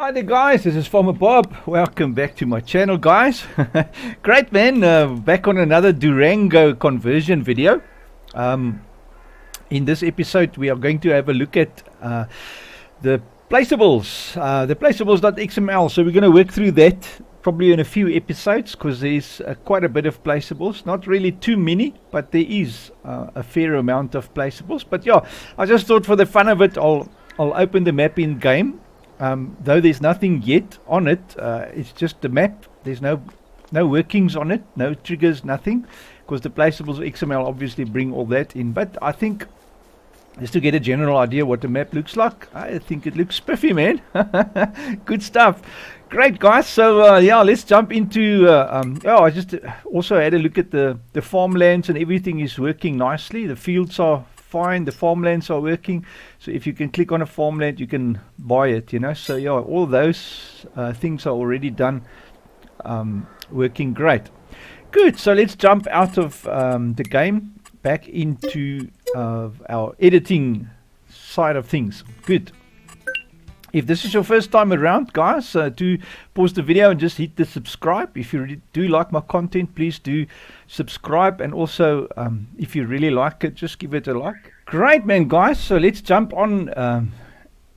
Hi there guys, this is Farmer Bob. Welcome back to my channel guys. Great man, back on another Durango conversion video. In this episode we are going to have a look at the placeables, the placeables.xml. So we're going to work through that probably in a few episodes because there's quite a bit of placeables. Not really too many, but there is a fair amount of placeables. But yeah, I just thought for the fun of it I'll open the map in game. Though there's nothing yet on it, it's just the map. There's no workings on it, no triggers, nothing, because the placeables XML obviously bring all that in. But I think just to get a general idea what the map looks like, I think it looks spiffy, man. Good stuff. Great guys. So yeah, let's jump into I just also had a look at the farmlands, and everything is working nicely. The fields are fine, the farmlands are working. So if you can click on a farmland, you can buy it, you know. So yeah, all those things are already done, working great. Good. So let's jump out of the game back into our editing side of things. Good. If this is your first time around, guys, do pause the video and just hit the subscribe. If you really do like my content, please do subscribe. And also, if you really like it, just give it a like. Great, man, guys. So let's jump on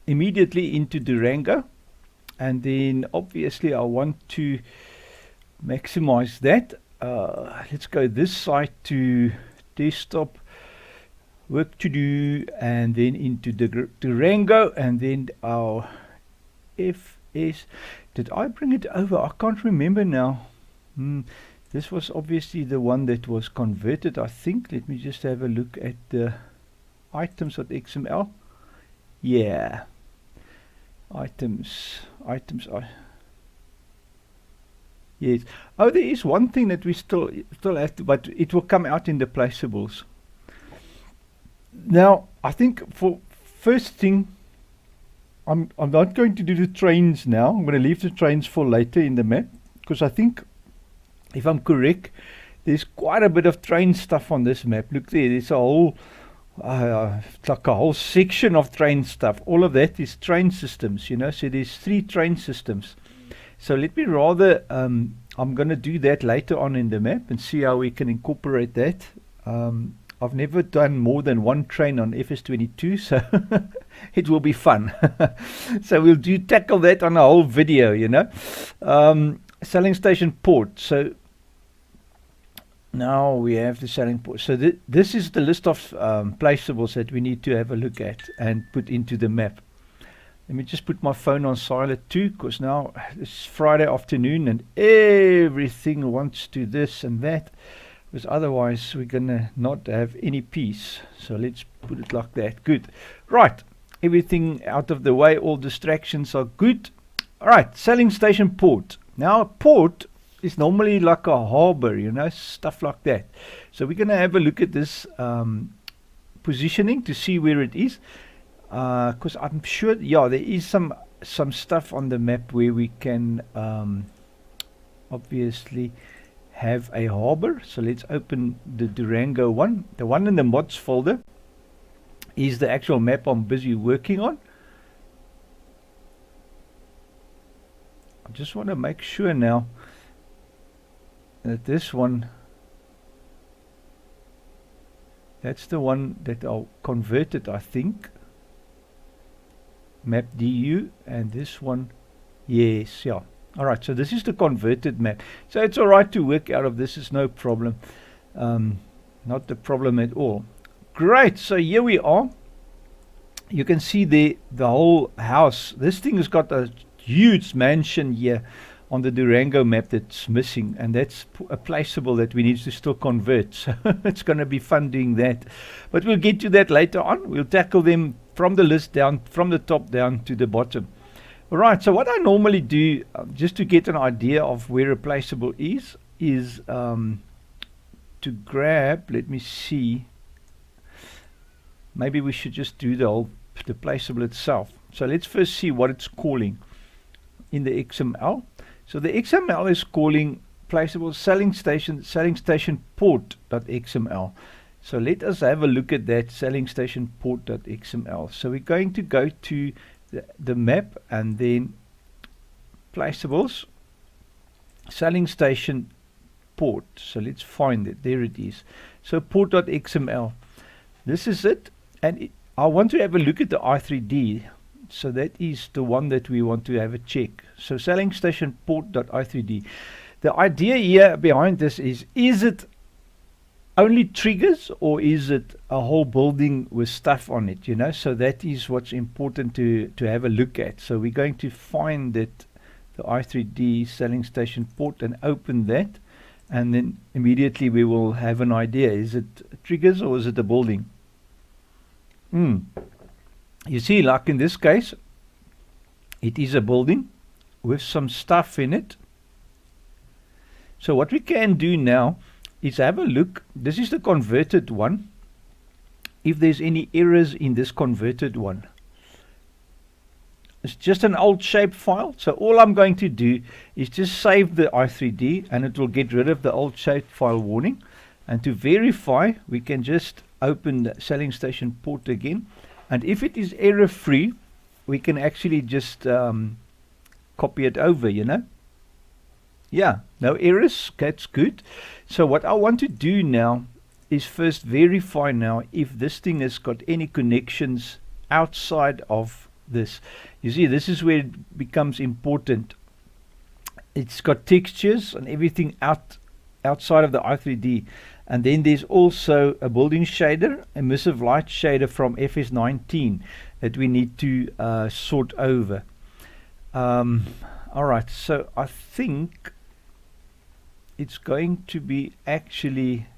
immediately into Durango. And then, obviously, I want to maximize that. Let's go this side to desktop. Work to do, and then into the Durango, and then our FS. Did I bring it over? I can't remember now. This was obviously the one that was converted, I think. Let me just have a look at the items.xml. Yeah, items are. Yes. Oh, there is one thing that we still have to, but it will come out in the placeables. Now, I think for first thing, I'm not going to do the trains now. I'm going to leave the trains for later in the map, because I think, if I'm correct, there's quite a bit of train stuff on this map. Look there, there's a whole, it's like a whole section of train stuff. All of that is train systems, you know. So there's 3 train systems. So let me rather, I'm going to do that later on in the map and see how we can incorporate that. I've never done more than 1 train on FS22, so it will be fun. So we'll tackle that on a whole video, you know. Selling station port. So now we have the selling port. So this is the list of placeables that we need to have a look at and put into the map. Let me just put my phone on silent too, because now it's Friday afternoon and everything wants to this and that. Because otherwise we're gonna not have any peace. So let's put it like that. Good. Right. Everything out of the way. All distractions are good. Alright. Selling station port. Now a port is normally like a harbor, you know, stuff like that. So we're gonna have a look at this positioning to see where it is. Because I'm sure, yeah, there is some stuff on the map where we can obviously have a harbor. So let's open the Durango one. The one in the mods folder is the actual map I'm busy working on. I just want to make sure now that this one, that's the one that I'll convert it, I think. Map DU, and this one, yes, yeah. Alright, so this is the converted map. So it's alright to work out of this, is no problem. Not the problem at all. Great, so here we are. You can see the whole house. This thing has got a huge mansion here on the Durango map that's missing. And that's a placeable that we need to still convert. So it's going to be fun doing that. But we'll get to that later on. We'll tackle them from the list down, from the top down to the bottom. Right, so what I normally do, just to get an idea of where a placeable is to grab, let me see, maybe we should just do the placeable itself. So let's first see what it's calling in the XML. So the XML is calling placeable selling station port.xml. So let us have a look at that selling station port.xml. So we're going to go to the map, and then placeables, selling station port. So let's find it. There it is. So port.xml. This is it. And I want to have a look at the i3D. So that is the one that we want to have a check. So selling station port.i3D. The idea here behind this is it only triggers, or is it a whole building with stuff on it, you know? So that is what's important to have a look at. So we're going to find that the i3D selling station port and open that, and then immediately we will have an idea. Is it triggers or is it a building? You see, like in this case, it is a building with some stuff in it. So what we can do now is have a look. This is the converted one. If there's any errors in this converted one, it's just an old shape file. So all I'm going to do is just save the i3D, and it will get rid of the old shape file warning. And to verify, we can just open the selling station port again. And if it is error free, we can actually just copy it over, you know. Yeah, no errors. That's good. So what I want to do now is first verify now if this thing has got any connections outside of this. You see, this is where it becomes important. It's got textures and everything outside of the i3D. And then there's also a building shader, emissive light shader from FS19 that we need to sort over. Alright, so I think it's going to be actually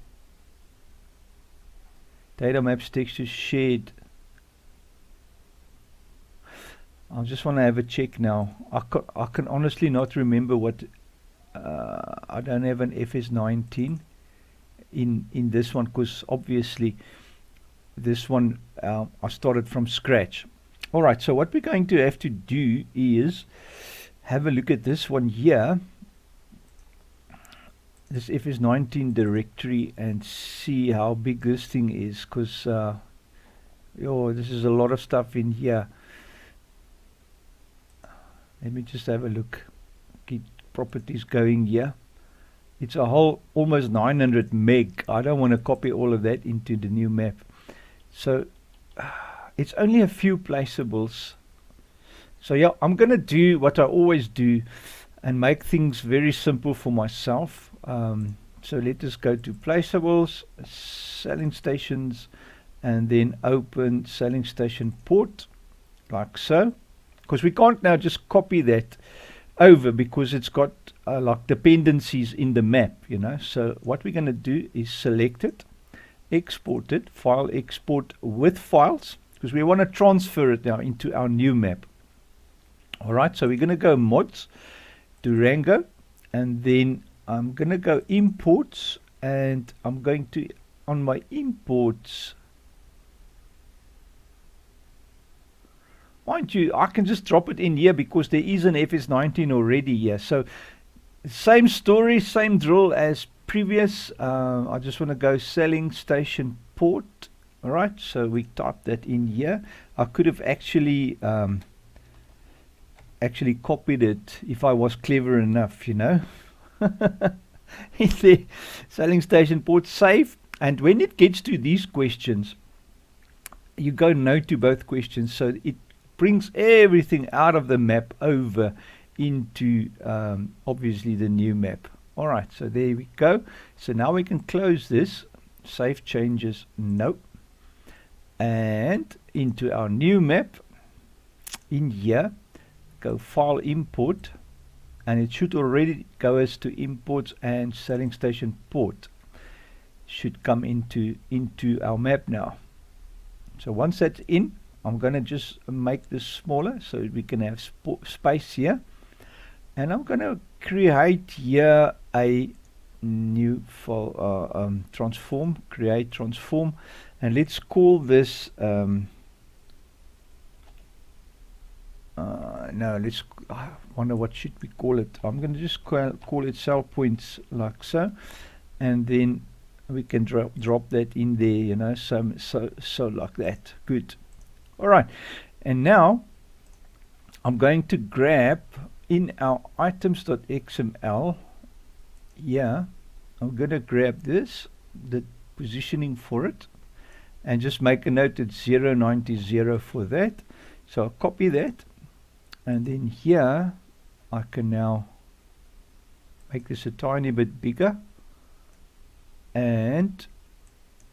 data maps textures shared. I just want to have a check now. I can honestly not remember what I don't have an FS19 in this one, because obviously this one I started from scratch. Alright, so what we're going to have to do is have a look at this one here, this FS19 directory, and see how big this thing is, because this is a lot of stuff in here. Let me just have a look. Get properties going here. It's a whole almost 900 meg. I don't want to copy all of that into the new map. So it's only a few placeables. So yeah, I'm going to do what I always do and make things very simple for myself. So let us go to placeables, selling stations, and then open selling station port, like so. Because we can't now just copy that over, because it's got like dependencies in the map, you know. So what we're going to do is select it, export it, file export with files, because we want to transfer it now into our new map. Alright, so we're going to go mods, Durango, and then I'm going to go imports, and I'm going to, on my imports, mind you, I can just drop it in here because there is an FS19 already here. So same story, same drill as previous. I just want to go selling station port. Alright, so we type that in here. I could have actually copied it if I was clever enough, you know. It's the selling station port, save, and when it gets to these questions, you go no to both questions, so it brings everything out of the map over into obviously the new map. Alright, so there we go. So now we can close this, save changes, no, and into our new map, in here, go file import, and it should already go as to imports, and selling station port should come into our map now. So once that's in, I'm going to just make this smaller so we can have space here, and I'm going to create here a new file, transform, create transform, and let's call this no, let's, I wonder what should we call it. I'm going to just call it Sellpoints, like so, and then we can drop that in there, you know, so like that. Good. Alright, and now I'm going to grab in our items.xml, yeah, I'm going to grab this, the positioning for it, and just make a note it's 090 for that. So I'll copy that, and then here I can now make this a tiny bit bigger, and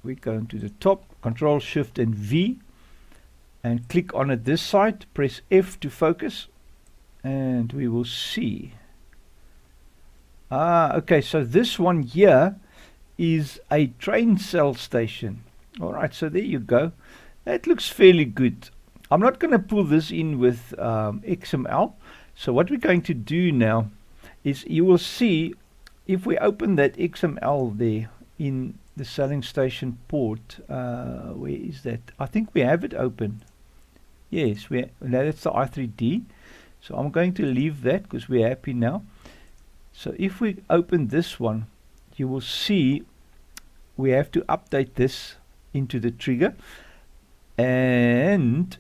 we go into the top, Control Shift and V, and click on it this side, press F to focus, and we will see. Okay, so this one here is a train cell station. Alright, so there you go. That looks fairly good. I'm not going to pull this in with XML. So what we're going to do now is, you will see if we open that XML there in the selling station port, where is that? I think we have it open. Yes, that's the i3D. So I'm going to leave that because we're happy now. So if we open this one, you will see we have to update this into the trigger, and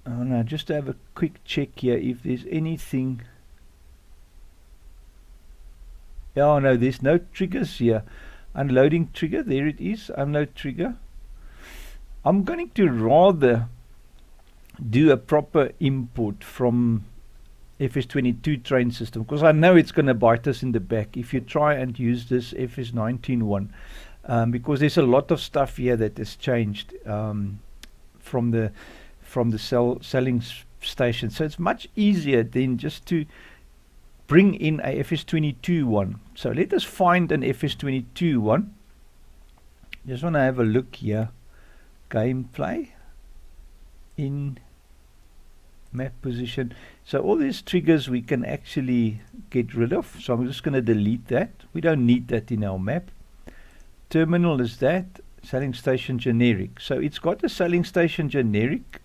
now just to have a quick check here if there's anything. Oh no, there's no triggers here. Unloading trigger, there it is, unload trigger. I'm going to rather do a proper import from FS22 train system, because I know it's going to bite us in the back if you try and use this FS19 one, because there's a lot of stuff here that has changed from the selling station. So it's much easier than just to bring in a FS22 one. So let us find an FS22 one. Just want to have a look here. Gameplay in map position. So all these triggers we can actually get rid of. So I'm just going to delete that. We don't need that in our map. Terminal is that. Selling station generic. So it's got a selling station generic.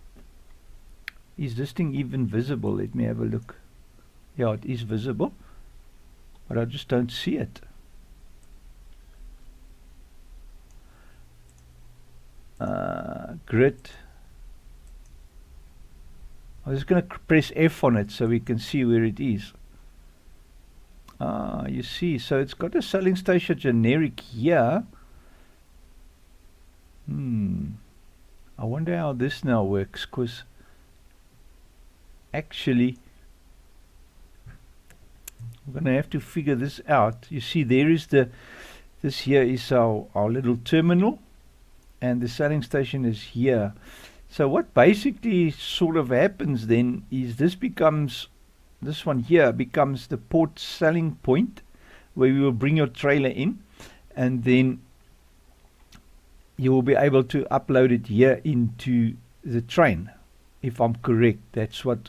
Is this thing even visible? Let me have a look. Yeah, it is visible, but I just don't see it. Grid. I'm just going to press F on it so we can see where it is. You see, so it's got a selling station generic here. I wonder how this now works, because actually I'm going to have to figure this out. You see, there is this here is our little terminal, and the selling station is here. So what basically sort of happens then is this one here becomes the port selling point, where we will bring your trailer in, and then you will be able to upload it here into the train. If I'm correct, that's what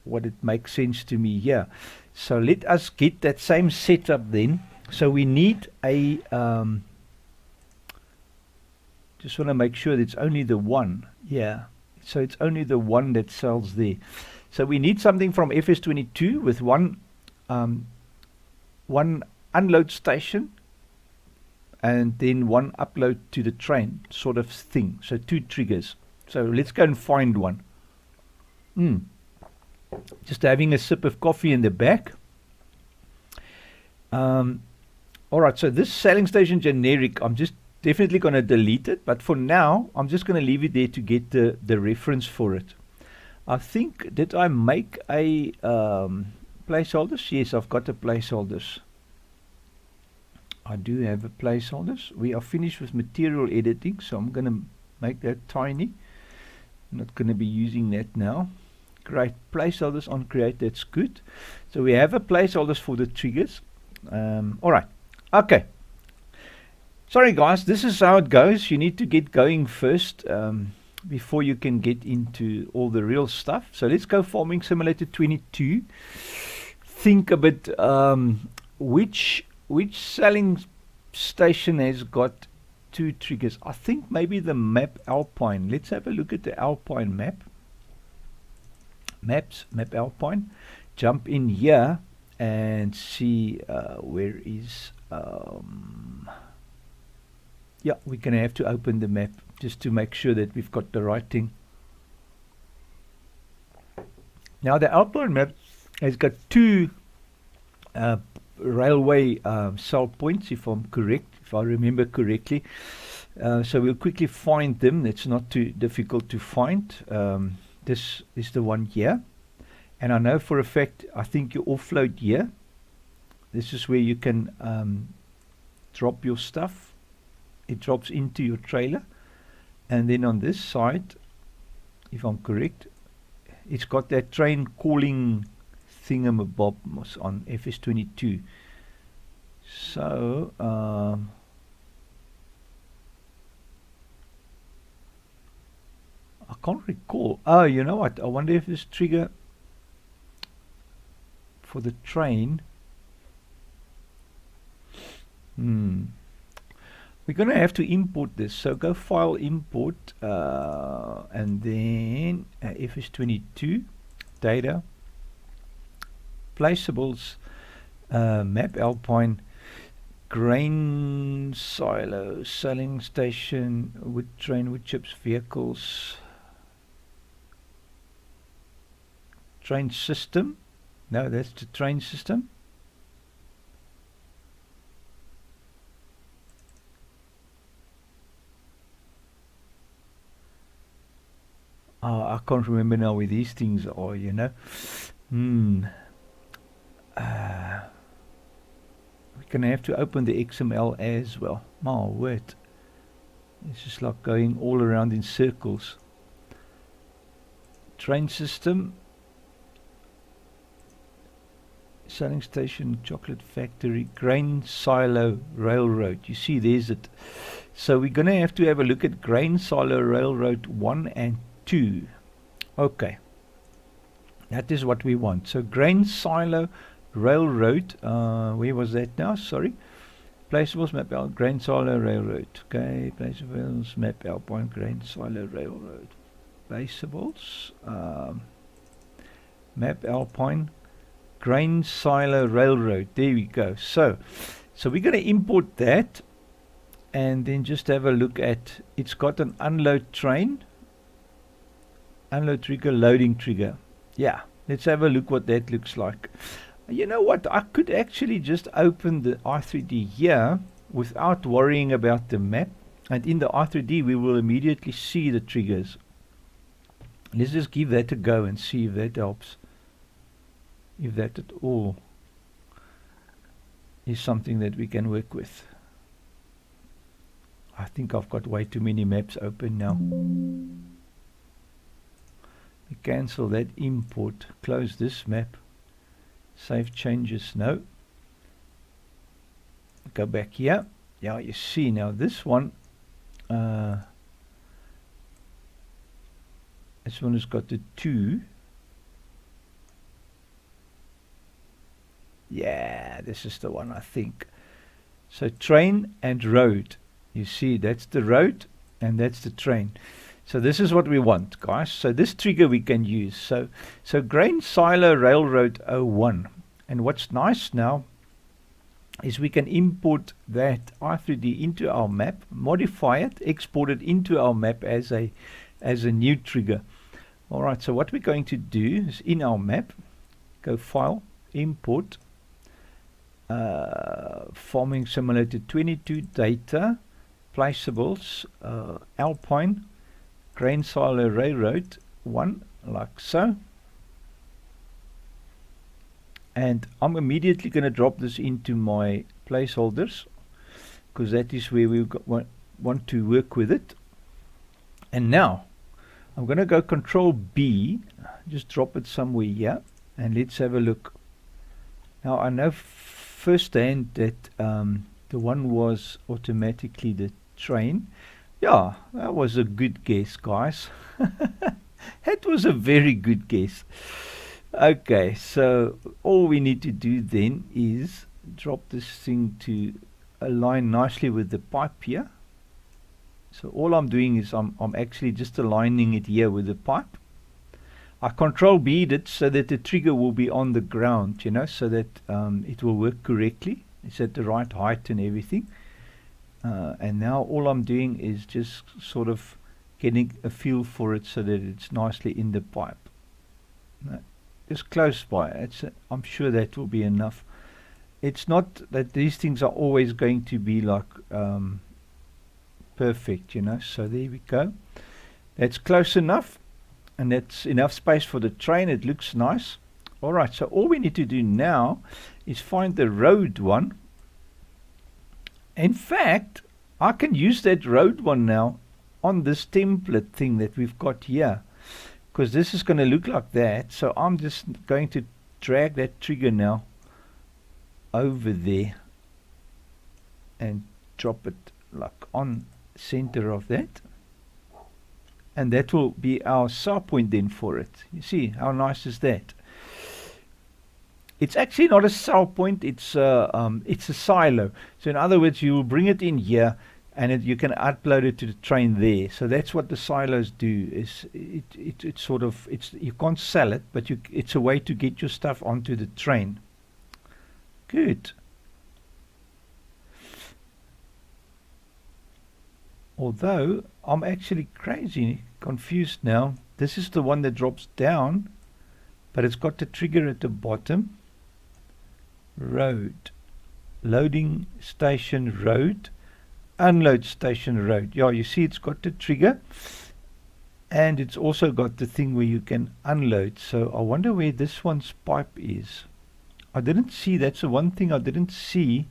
it makes sense to me here. So let us get that same setup then. So we need a just want to make sure that it's only the one. Yeah, so it's only the one that sells there. So we need something from FS22 with one unload station and then one upload to the train sort of thing. So 2 triggers. So let's go and find one. Just having a sip of coffee in the back. Alright, so this selling station generic, I'm just definitely going to delete it, but for now I'm just going to leave it there to get the reference for it. I think, did I make a placeholders? Yes, I've got the placeholders. I do have a placeholders. We are finished with material editing, so I'm going to make that tiny. I'm not going to be using that now. Great, placeholders on create, that's good. So we have a placeholders for the triggers. Alright, okay. Sorry guys, this is how it goes. You need to get going first before you can get into all the real stuff. So let's go Farming Simulator 22. Think a bit, which selling station has got 2 triggers? I think maybe the map Alpine. Let's have a look at the Alpine map. Map Alpine. Jump in here and see where is yeah, we're gonna have to open the map just to make sure that we've got the right thing. Now the outline map has got two railway cell points, if I'm correct, if I remember correctly. So we'll quickly find them. It's not too difficult to find. This is the one here. And I know for a fact, I think you offload here. This is where you can drop your stuff. It drops into your trailer. And then on this side, if I'm correct, it's got that train calling thingamabob on FS22. So I can't recall. Oh, you know what? I wonder if this trigger for the train. We're going to have to import this. So go file, import, and then FS22 data, placeables, map Alpine, grain silo, selling station, wood train, wood chips, vehicles, train system. No, that's the train system. I can't remember now where these things are, you know. We're gonna have to open the XML as well. My word. It's just like going all around in circles. Train system. Selling station, chocolate factory, grain silo, railroad. You see, there's it. So we're gonna have to have a look at grain silo, railroad 1 and 2. Okay, that is what we want. So grain silo railroad, where was that now? Sorry. Placeables map out grain silo railroad. Okay, placeables map out point grain silo railroad. Placeables map Alpine grain silo railroad. There we go. So we're going to import that and then just have a look at, it's got an unload train. Unload trigger, loading trigger. Yeah, let's have a look what that looks like. You know what? I could actually just open the R3D here without worrying about the map. And in the R3D, we will immediately see the triggers. Let's just give that a go and see if that helps. If that at all is something that we can work with. I think I've got way too many maps open now. We cancel that import, close this map, save changes, no. Go back here. Yeah, you see now this one has got the 2. Yeah, this is the one, I think. So train and road. You see, that's the road and that's the train. So this is what we want, guys. So this trigger we can use. So grain silo railroad 01. And what's nice now is we can import that R3D into our map, modify it, export it into our map as a new trigger. All right, so what we're going to do is in our map, go file, import, farming simulator 22 data, placeables, Alpine, grain silo railroad 1, like so. And I'm immediately going to drop this into my placeholders because that is where we want to work with it. And now I'm going to go Control B, just drop it somewhere here, and let's have a look. Now I know firsthand that the one was automatically the train. Yeah, that was a good guess, guys. That was a very good guess. Okay, so all we need to do then is drop this thing to align nicely with the pipe here. So all I'm doing is I'm actually just aligning it here with the pipe. I Control B'd it so that the trigger will be on the ground, you know, so that it will work correctly. It's at the right height and everything. And now all I'm doing is just sort of getting a feel for it so that it's nicely in the pipe. just close by. I'm sure that will be enough. It's not that these things are always going to be like perfect, you know. So there we go. That's close enough, and that's enough space for the train. It looks nice. Alright, so all we need to do now is find the road one. In fact, I can use that road one now on this template thing that we've got here, because this is going to look like that. So I'm just going to drag that trigger now over there and drop it like on center of that, and that will be our Sellpoint then for it. You see how nice is that? It's actually not a Sellpoint, it's a silo. So in other words, you will bring it in here, and you can upload it to the train there. So that's what the silos do. Is it's sort of, you can't sell it, but it's a way to get your stuff onto the train. Good. Although I'm actually confused now. This is the one that drops down, but it's got the trigger at the bottom. Road, loading station road, unload station road. Yeah, you see it's got the trigger, and it's also got the thing where you can unload. So I wonder where this one's pipe is. I didn't see. That's the one thing I didn't see.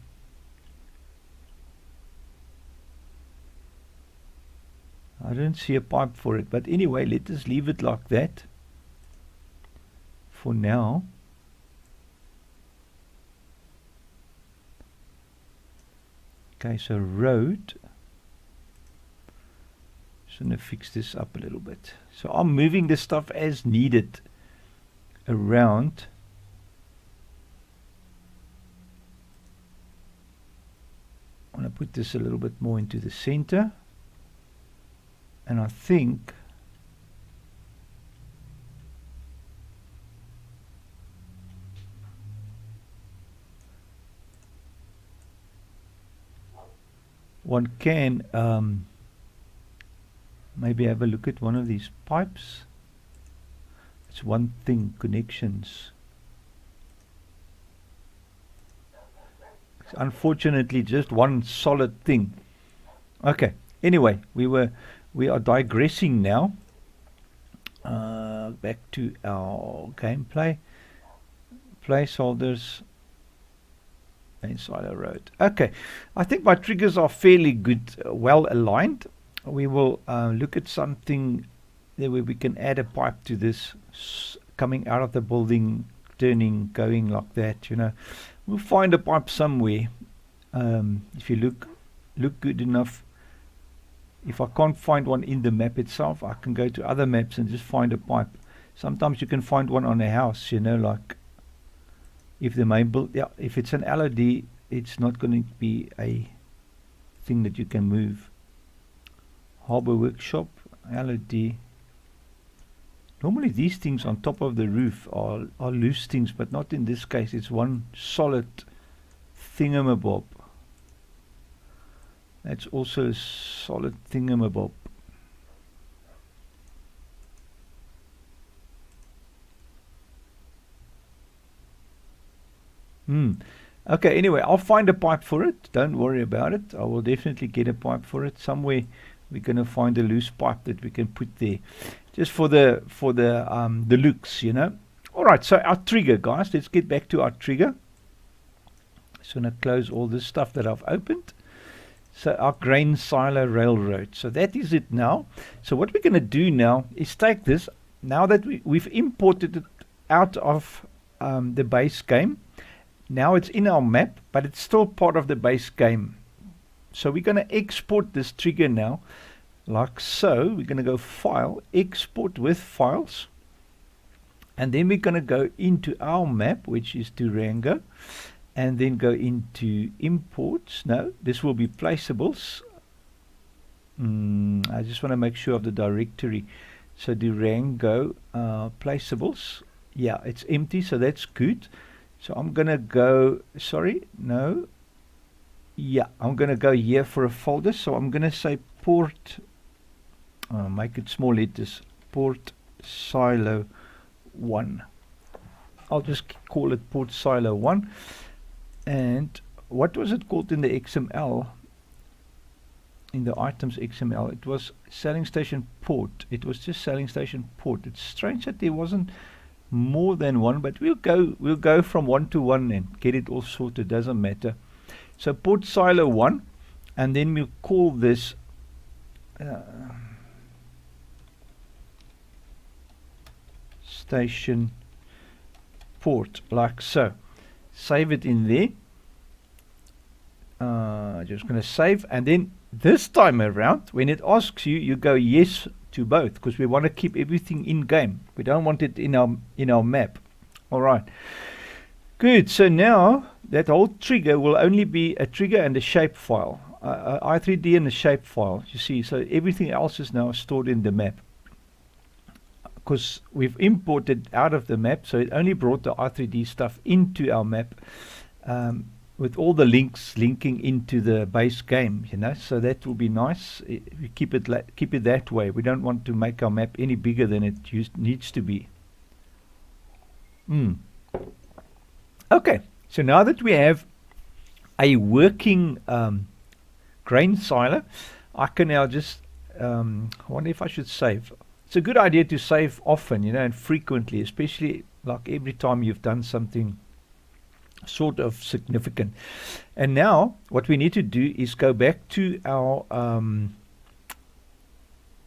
I didn't see a pipe for it, but anyway, let us leave it like that for now. Okay, so road. Just going to fix this up a little bit. So I'm moving the stuff as needed around. I want to put this a little bit more into the center. And I think one can maybe have a look at one of these pipes. It's one thing, connections. It's unfortunately just one solid thing. Okay, anyway, we are digressing now. Back to our gameplay. Placeholders. Main silo road. Okay, I think my triggers are fairly good, well aligned. We will look at something there where we can add a pipe to this, coming out of the building, turning, going like that. You know, we'll find a pipe somewhere. If you look good enough. If I can't find one in the map itself, I can go to other maps and just find a pipe. Sometimes you can find one on a house, you know, like if the main build, yeah, if it's an LOD, it's not going to be a thing that you can move. Harbor workshop, LOD. Normally these things on top of the roof are loose things, but not in this case. It's one solid thingamabob. That's also a solid thingamabob. Okay, anyway, I'll find a pipe for it. Don't worry about it. I will definitely get a pipe for it. Somewhere we're going to find a loose pipe that we can put there. Just for the looks, you know. Alright, so our trigger, guys. Let's get back to our trigger. Just going to close all this stuff that I've opened. So our grain silo railroad. So that is it now. So what we're going to do now is take this, now that we've imported it out of the base game. Now it's in our map, but it's still part of the base game. So we're going to export this trigger now, like so. We're going to go File, Export with Files. And then we're going to go into our map, which is Durango. And then go into imports. No, this will be placeables. I just want to make sure of the directory. So Durango placeables. Yeah, it's empty, so that's good. So I'm gonna go, sorry, no. Yeah, I'm gonna go here for a folder. So I'm gonna say port, make it small letters, port silo 1. I'll just call it port silo 1. And what was it called in the XML? In the items XML, it was selling station port. It was just selling station port. It's strange that there wasn't more than one, but we'll go from 1 to 1 and get it all sorted. Doesn't matter. So port silo 1, and then we'll call this station port, like so. Save it in there. Just going to save, and then this time around, when it asks you, you go yes to both, because we want to keep everything in game. We don't want it in our map. All right, good. So now that whole trigger will only be a trigger and a shape file, i3D and a shape file. You see, so everything else is now stored in the map, because we've imported out of the map, so it only brought the i3D stuff into our map, with all the links linking into the base game, you know. So that will be nice. We keep it that way. We don't want to make our map any bigger than it needs to be. Okay, so now that we have a working grain silo, I can now just I wonder if I should save. It's a good idea to save often, you know, and frequently, especially like every time you've done something sort of significant. And now what we need to do is go back to our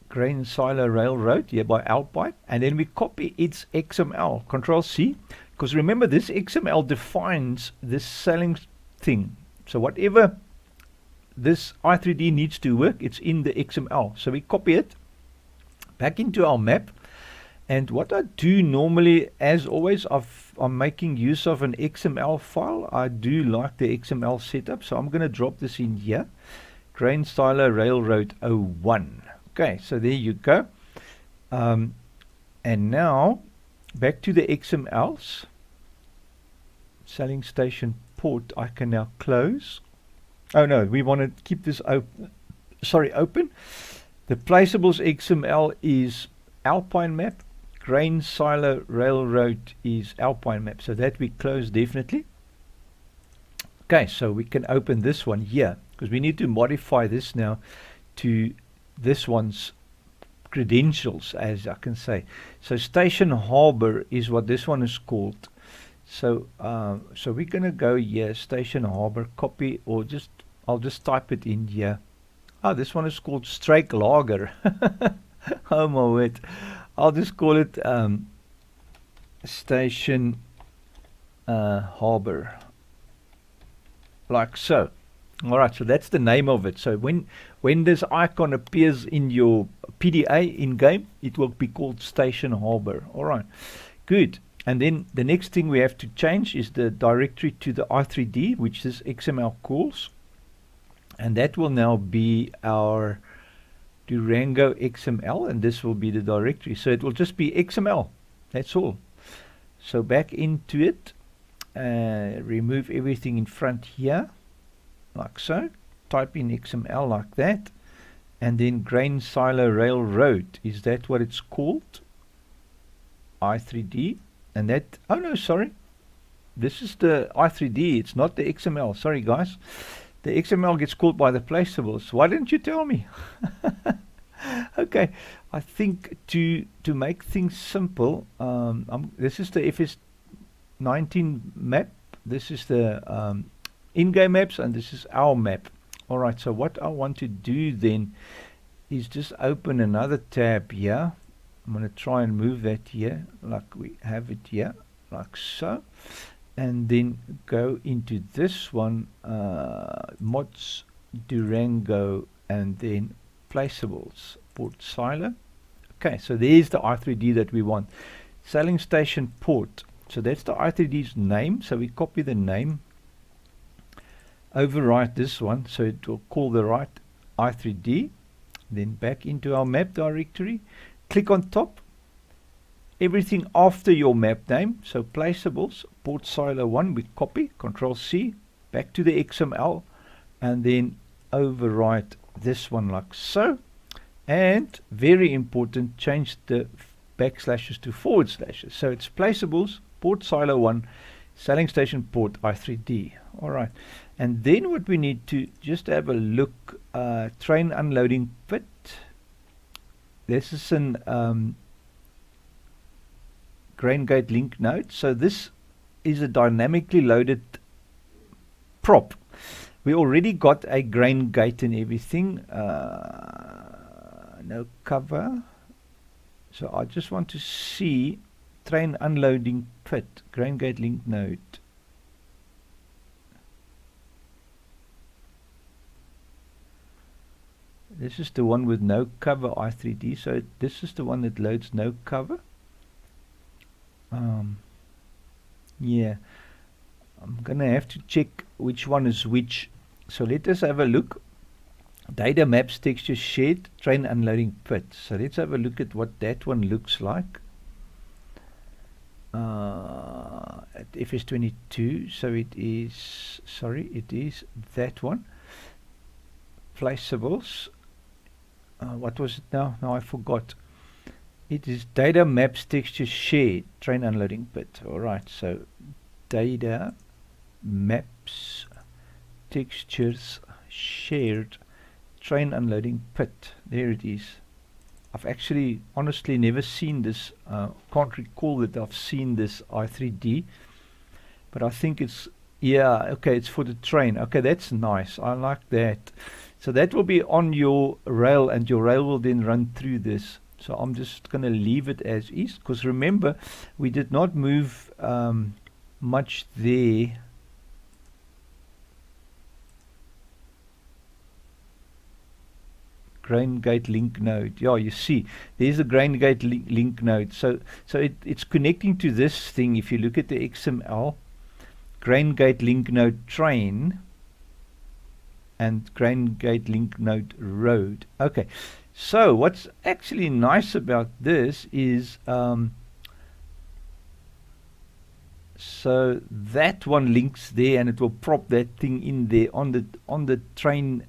grain silo railroad here by Alpine, and then we copy its XML. Control C, because remember, this XML defines this selling thing. So whatever this i3D needs to work, it's in the XML. So we copy it back into our map. And what I do normally, as always, I'm making use of an XML file. I do like the XML setup, so I'm going to drop this in here. Grain Silo Railroad 01. Okay, so there you go. And now, back to the XMLs. Selling station port, I can now close. Oh no, we want to keep this open. Sorry, open. The placeables XML is Alpine map. Grain Silo Railroad is Alpine map, so that we close definitely. Okay, so we can open this one here, because we need to modify this now to this one's credentials, as I can say. So Station Harbor is what this one is called. So so we're gonna go here, Station Harbor, copy, or just I'll just type it in here. Oh, this one is called Strake Lager. Oh my word. I'll just call it Station Harbor, like so. Alright, so that's the name of it. So when this icon appears in your PDA in game, it will be called Station Harbor. Alright, good. And then the next thing we have to change is the directory to the i3D, which this XML calls, and that will now be our Durango XML, and this will be the directory. So it will just be XML, that's all. So back into it, remove everything in front here, like so. Type in XML like that, and then Grain Silo Railroad, is that what it's called? i3D, and that, oh no, sorry, this is the i3D, it's not the XML. Sorry guys, the XML gets called by the placeables. Why didn't you tell me? Okay, I think to make things simple, this is the FS19 map, this is the in-game maps, and this is our map. Alright, so what I want to do then is just open another tab here. I'm going to try and move that here, like we have it here, like so. And then go into this one, mods, Durango, and then placeables, port silo. Okay, so there's the i3D that we want. Selling station port. So that's the i3D's name. So we copy the name, overwrite this one, so it will call the right i3D. Then back into our map directory. Click on top. Everything after your map name. So placeables, port silo 1, we copy, Control C, back to the XML, and then overwrite this one like so. And very important, change the backslashes to forward slashes. So it's placeables, port silo 1, sailing station port I3D. Alright, and then what we need to just have a look, train unloading pit. This is an grain gate link node. So this is a dynamically loaded prop. We already got a grain gate and everything. No cover. So I just want to see train unloading pit, grain gate link node. This is the one with no cover I3D. So this is the one that loads no cover. Yeah, I'm gonna have to check which one is which. So let us have a look. Data maps texture shared train unloading pit. So let's have a look at what that one looks like. At FS22. So it is, sorry, it is that one. Placeables. What was it now? Now I forgot. It is data maps texture shared train unloading pit. Alright, so data maps textures shared train unloading pit. There it is. I've actually honestly never seen this. Can't recall that I've seen this I3D, but I think it's, yeah, okay, it's for the train. Okay, that's nice. I like that. So that will be on your rail, and your rail will then run through this. So I'm just going to leave it as is, because remember, we did not move much there. Grain gate link node. Yeah, you see, there's a grain gate link node. So it's connecting to this thing. If you look at the XML, grain gate link node train and grain gate link node road. Okay. So what's actually nice about this is so that one links there, and it will prop that thing in there on the train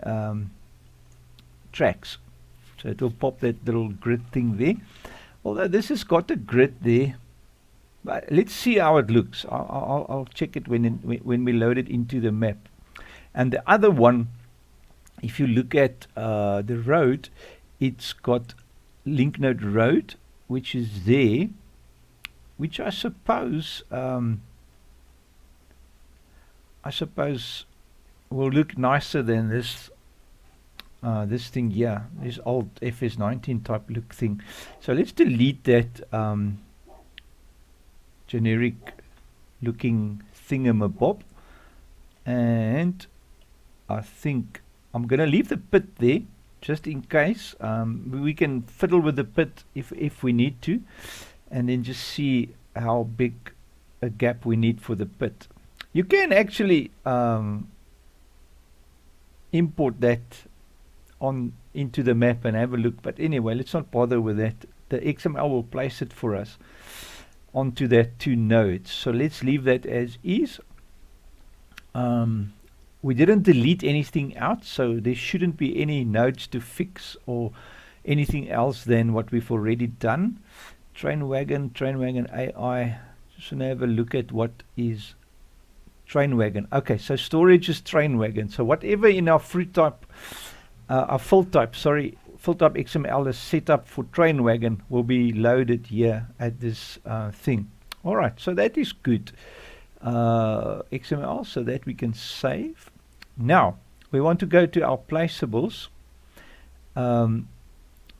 tracks. So it will pop that little grid thing there. Although this has got a grid there, but let's see how it looks. I'll check it when we load it into the map. And the other one, if you look at the road, it's got link node road, which is there, which I suppose will look nicer than this this thing here, this old FS19 type look thing. So let's delete that generic looking thingamabob, and I think I'm gonna leave the pit there, just in case. We can fiddle with the pit if we need to, and then just see how big a gap we need for the pit. You can actually import that on into the map and have a look, but anyway, let's not bother with that. The XML will place it for us onto that two nodes. So let's leave that as is. We didn't delete anything out, so there shouldn't be any nodes to fix or anything else than what we've already done. Train wagon AI. Just want to have a look at what is train wagon. Okay, so storage is train wagon. So whatever in our fill type XML is set up for train wagon will be loaded here at this thing. All right, so that is good. XML, so that we can save. Now we want to go to our placeables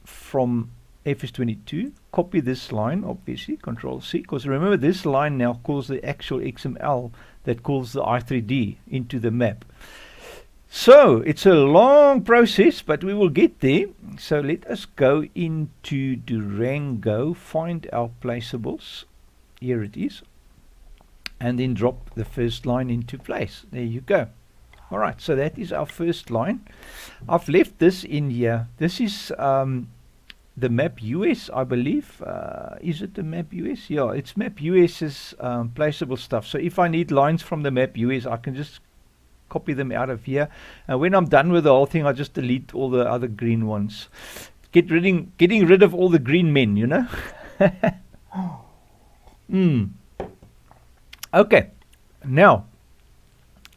from FS22. Copy this line, obviously, Control C, because remember this line now calls the actual XML that calls the I3D into the map. So it's a long process, but we will get there. So let us go into Durango, find our placeables. Here it is. And then drop the first line into place. There you go. All right, so that is our first line. I've left this in here. This is the map US, I believe. Is it the map US? Yeah, it's map US's placeable stuff. So if I need lines from the map US, I can just copy them out of here. And when I'm done with the whole thing, I'll just delete all the other green ones. Getting rid of all the green men, you know. Okay, now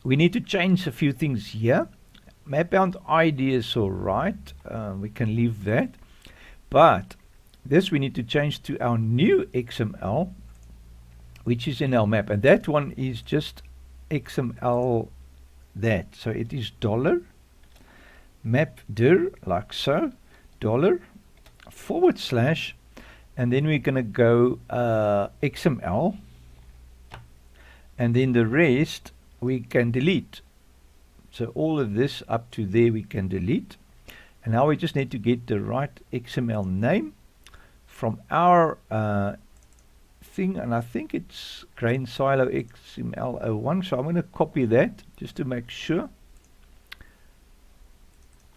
we need to change a few things here. Map bound ID is alright, we can leave that, but this we need to change to our new XML, which is in our map, and that one is just XML that. So it is dollar mapdir, like so, dollar / and then we're going to go XML, and then the rest we can delete. So all of this up to there we can delete, and now we just need to get the right XML name from our thing, and I think it's grain silo XML01, so I'm going to copy that just to make sure.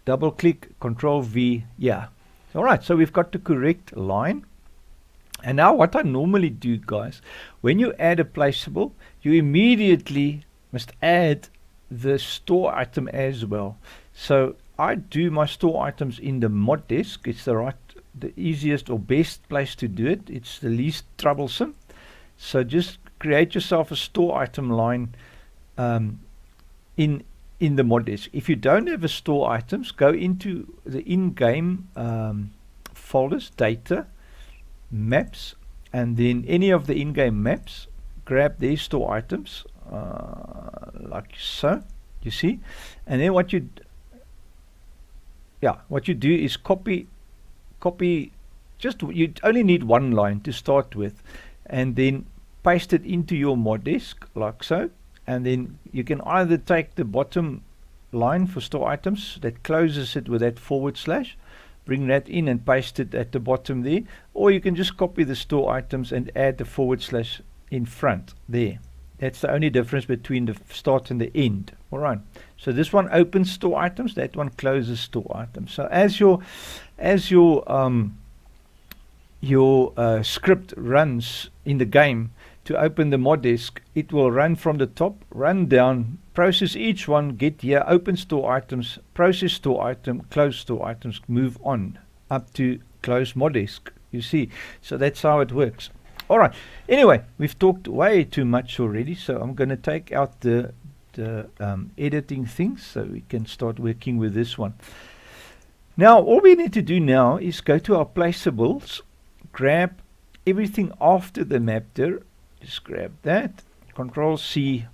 Double click, Control V, yeah. Alright, so we've got the correct line. And now what I normally do, guys, when you add a placeable, you immediately must add the store item as well. So I do my store items in the mod desk. It's the easiest or best place to do it. It's the least troublesome. So just create yourself a store item line in the mod desk. If you don't have a store items, go into the in-game folders, data, maps, and then any of the in-game maps, grab these store items like so, you see, and then what you do is copy, just you only need one line to start with, and then paste it into your mod desk like so, and then you can either take the bottom line for store items that closes it with that /, bring that in and paste it at the bottom there, or you can just copy the store items and add the / in front there. That's the only difference between the start and the end. Alright, so this one opens store items, that one closes store items. So as your script runs in the game to open the mod desk, it will run from the top, run down, process each one, get here, open store items, process store item, close store items, move on up to close mod desk. You see, so that's how it works. Alright, anyway, we've talked way too much already, so I'm going to take out the editing things so we can start working with this one. Now all we need to do now is go to our placeables, grab everything after the map there, just grab that, Control C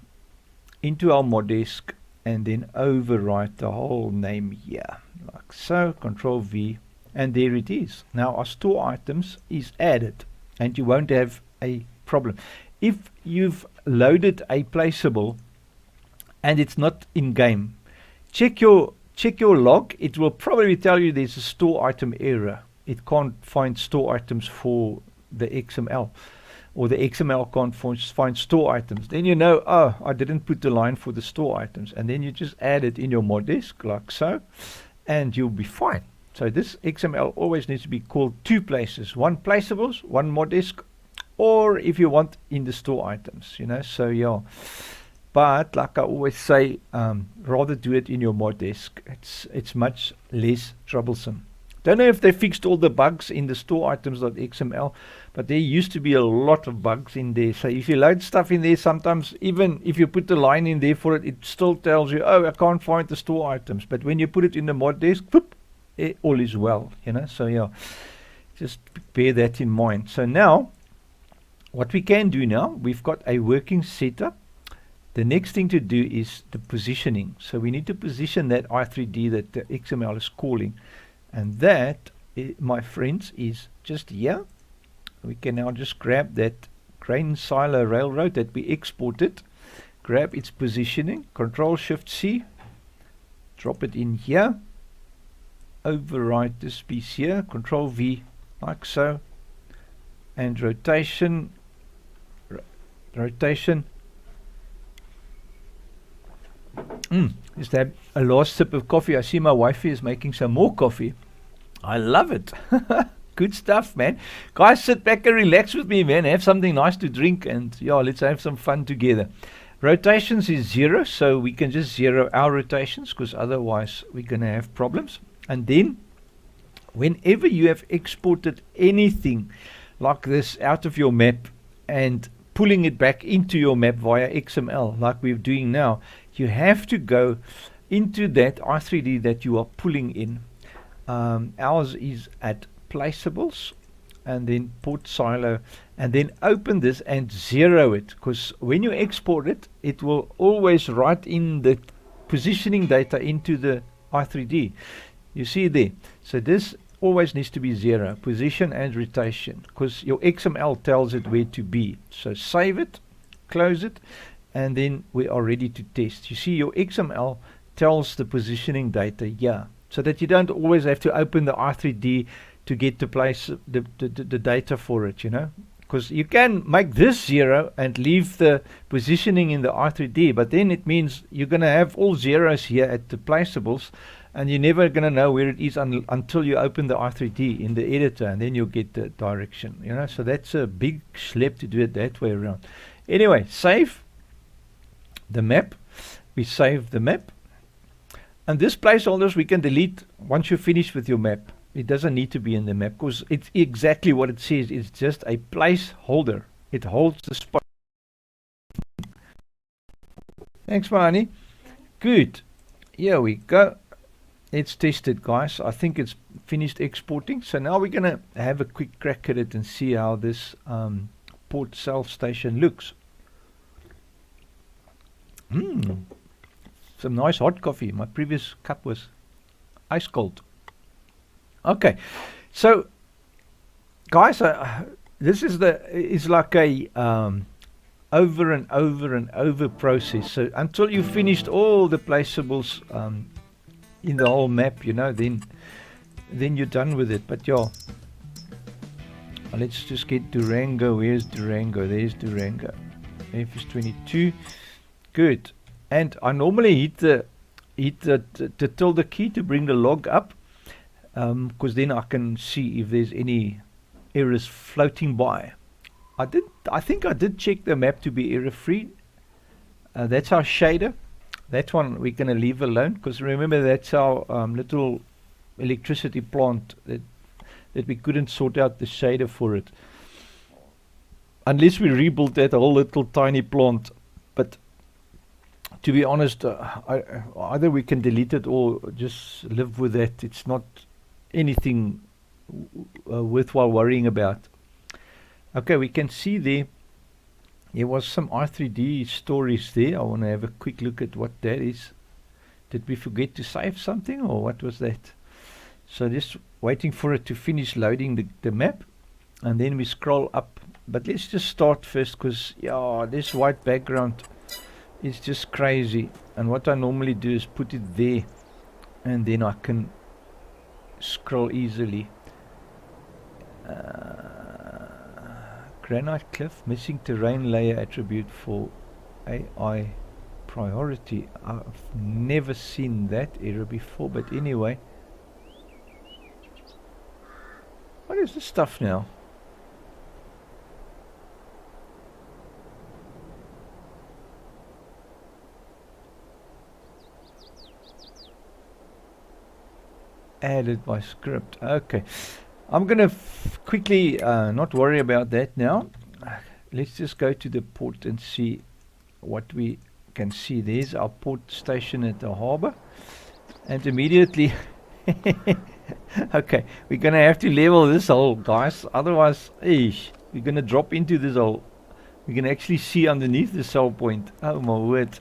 into our mod desk, and then overwrite the whole name here like so, Control V, and there it is. Now our store items is added, and you won't have a problem. If you've loaded a placeable and it's not in game, check your log. It will probably tell you there's a store item error. It can't find store items for the XML, or the XML can't find store items. Then you know, oh, I didn't put the line for the store items, and then you just add it in your mod desk like so, and you'll be fine. So this XML always needs to be called two places, one placeables, one mod desk, or if you want in the store items, you know. So yeah, but like I always say, rather do it in your mod desk. It's much less troublesome. Don't know if they fixed all the bugs in the store items.xml, but there used to be a lot of bugs in there. So if you load stuff in there, sometimes even if you put the line in there for it, it still tells you, oh, I can't find the store items. But when you put it in the mod desk, whoop, all is well, you know. So yeah, just bear that in mind. So now, what we can do now, we've got a working setup. The next thing to do is the positioning. So we need to position that i3D that the XML is calling. And that, my friends, is just here. We can now just grab that grain silo railroad that we exported, grab its positioning, Control-Shift-C, drop it in here, overwrite this piece here, Control-V, like so, and rotation, rotation. Just have a last sip of coffee. I see my wifey is making some more coffee. I love it. Good stuff, man. Guys, sit back and relax with me, man. Have something nice to drink, and yeah, let's have some fun together. Rotations is 0, so we can just zero our rotations, because otherwise we're going to have problems. And then whenever you have exported anything like this out of your map and pulling it back into your map via XML like we're doing now, you have to go into that R3D that you are pulling in. Ours is at placeables and then port silo, and then open this and zero it, because when you export it, it will always write in the positioning data into the R3D. You see there, so this always needs to be 0, position and rotation, because your XML tells it where to be. So save it, close it, and then we are ready to test. You see your XML tells the positioning data here, so that you don't always have to open the R3D to get to place the data for it, you know, because you can make this 0 and leave the positioning in the R3D, but then it means you're going to have all zeros here at the placeables, and you're never going to know where it is until you open the R3D in the editor, and then you'll get the direction, you know. So that's a big schlep to do it that way around. Anyway, save the map. We save the map, and this placeholders we can delete once you finish with your map. It doesn't need to be in the map, because it's exactly what it says. It's just a placeholder. It holds the spot. Thanks, my honey. Good. Here we go. Let's test it, guys. I think it's finished exporting. So now we're going to have a quick crack at it and see how this port self station looks. Some nice hot coffee. My previous cup was ice cold. Okay, so guys, this is like a over and over and over process. So until you finished all the placeables in the whole map, you know, then you're done with it. But yeah, let's just get Durango. Where's Durango? There's Durango. FS22. Good. And I normally hit the tilde key to bring the log up, because then I can see if there's any errors floating by. I think I did check the map to be error free. That's our shader. That one we're going to leave alone, because remember that's our little electricity plant that we couldn't sort out the shader for it, unless we rebuilt that whole little tiny plant. But to be honest, either we can delete it or just live with that. It's not anything worthwhile worrying about. Okay, we can see there was some R3D stories there. I want to have a quick look at what that is. Did we forget to save something, or what was that? So just waiting for it to finish loading the map, and then we scroll up. But let's just start first, because yeah, this white background is just crazy. And what I normally do is put it there, and then I can scroll easily. Granite cliff, missing terrain layer attribute for AI priority. I've never seen that error before, but anyway. What is this stuff now? Added by script. Okay, I'm gonna quickly not worry about that now. Let's just go to the port and see what we can see. There's our port station at the harbor, and immediately okay, we're gonna have to level this hole, guys, otherwise we're gonna drop into this hole. We can actually see underneath the cell point. Oh my word.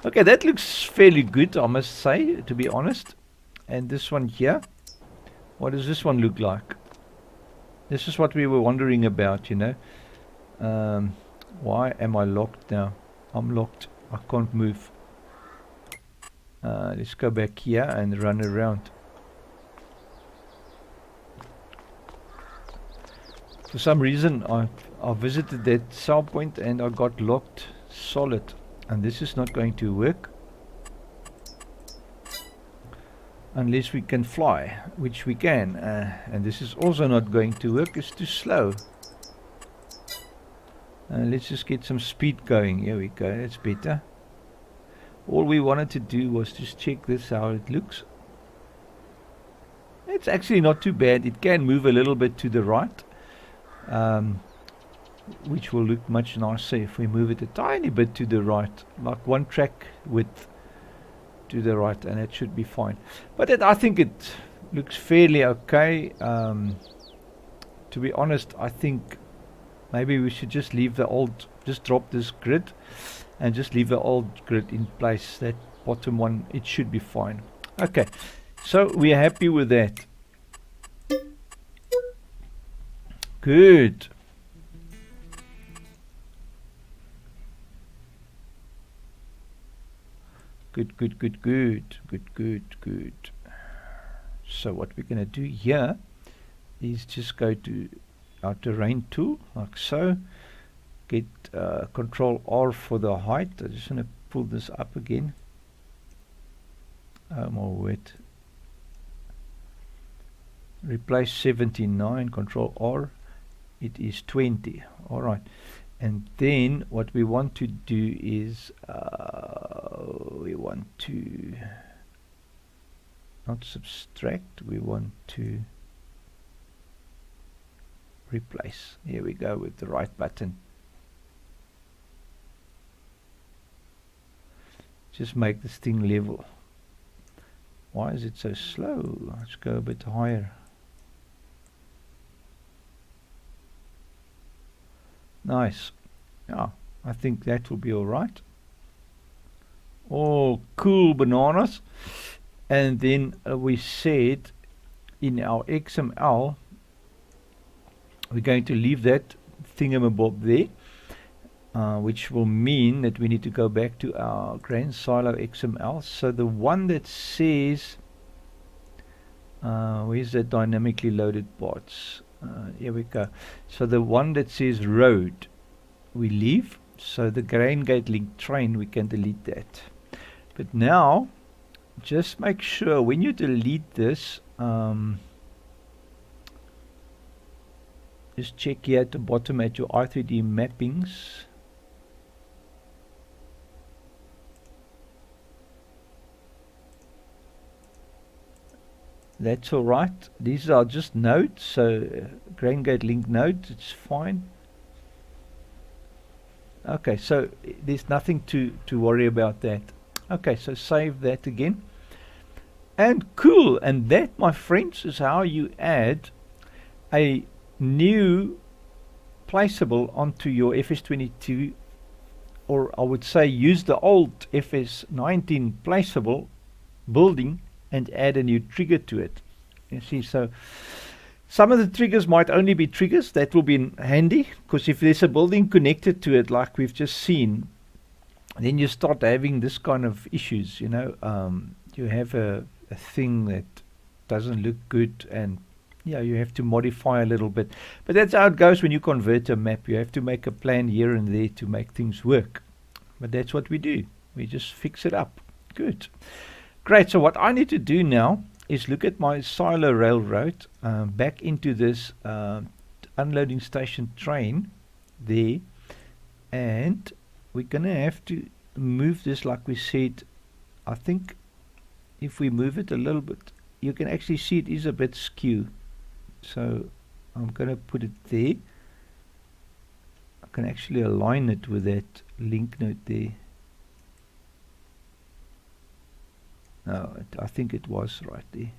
Okay, that looks fairly good, I must say, to be honest. And this one here, what does this one look like? This is what we were wondering about, you know. Why am I locked now? I'm locked. I can't move. Let's go back here and run around. For some reason I visited that cell point and I got locked solid, and this is not going to work unless we can fly, which we can, and this is also not going to work. It's too slow. Let's just get some speed going. Here we go, that's better. All we wanted to do was just check this, how it looks. It's actually not too bad. It can move a little bit to the right. which will look much nicer if we move it a tiny bit to the right, like one track width to the right, and it should be fine. But I think it looks fairly okay. To be honest, I think maybe we should just leave the old, just drop this grid and just leave the old grid in place. That bottom one, it should be fine. Okay, so we are happy with that. Good. Good. So what we're going to do here is just go to our terrain tool, like so. Get Control R for the height. I just want to pull this up again. Oh my word. Replace 79, Control R. It is 20. Alright. And then what we want to do is we want to not subtract, we want to replace. Here we go with the right button. Just make this thing level. Why is it so slow? Let's go a bit higher. Nice. Yeah, I think that will be alright. Oh, cool bananas. And then we said in our XML we're going to leave that thingamabob there, which will mean that we need to go back to our Grand Silo XML. So the one that says where's that dynamically loaded parts? Here we go. So the one that says road we leave. So the grain gate link train, we can delete that. But now just make sure when you delete this, just check here at the bottom at your R3D mappings. That's alright. These are just nodes, so grain gate link nodes, it's fine. Okay, so there's nothing to worry about that. Okay, so save that again. And cool, and that, my friends, is how you add a new placeable onto your FS22, or I would say use the old FS19 placeable building and add a new trigger to it. You see, so some of the triggers might only be triggers. That will be handy, because if there's a building connected to it like we've just seen, then you start having this kind of issues, you know. You have a thing that doesn't look good, and yeah, you have to modify a little bit. But that's how it goes when you convert a map. You have to make a plan here and there to make things work. But that's what we do. We just fix it up. Good. Great. So what I need to do now is look at my silo railroad, back into this unloading station train there, and we're gonna have to move this like we said. I think if we move it a little bit, you can actually see it is a bit skew. So I'm gonna put it there. I can actually align it with that link node there. No, I think it was right there.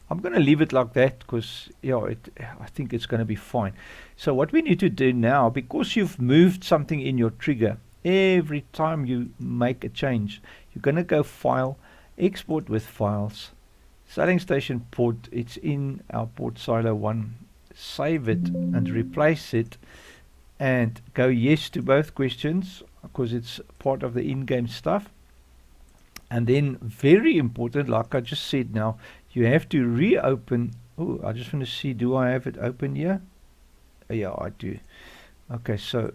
I'm going to leave it like that because, yeah, I think it's going to be fine. So what we need to do now, because you've moved something in your trigger, every time you make a change, you're going to go File, Export with Files, Sailing Station Port. It's in our Port Silo 1. Save it and replace it, and go yes to both questions because it's part of the in-game stuff. And then, very important, like I just said now, you have to reopen. Oh, I just want to see, do I have it open here? Yeah, I do. Okay, so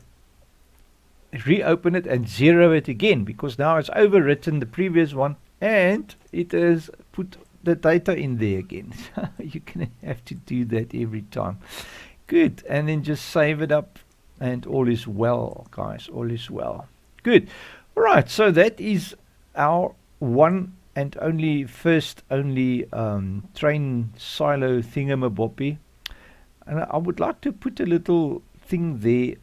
reopen it and zero it again, because now it's overwritten the previous one and it has put the data in there again. You're going to have to do that every time. Good. And then just save it up and all is well, guys. All is well. Good. All right, so that is our one and only train silo thingamabobby, and I would like to put a little thing there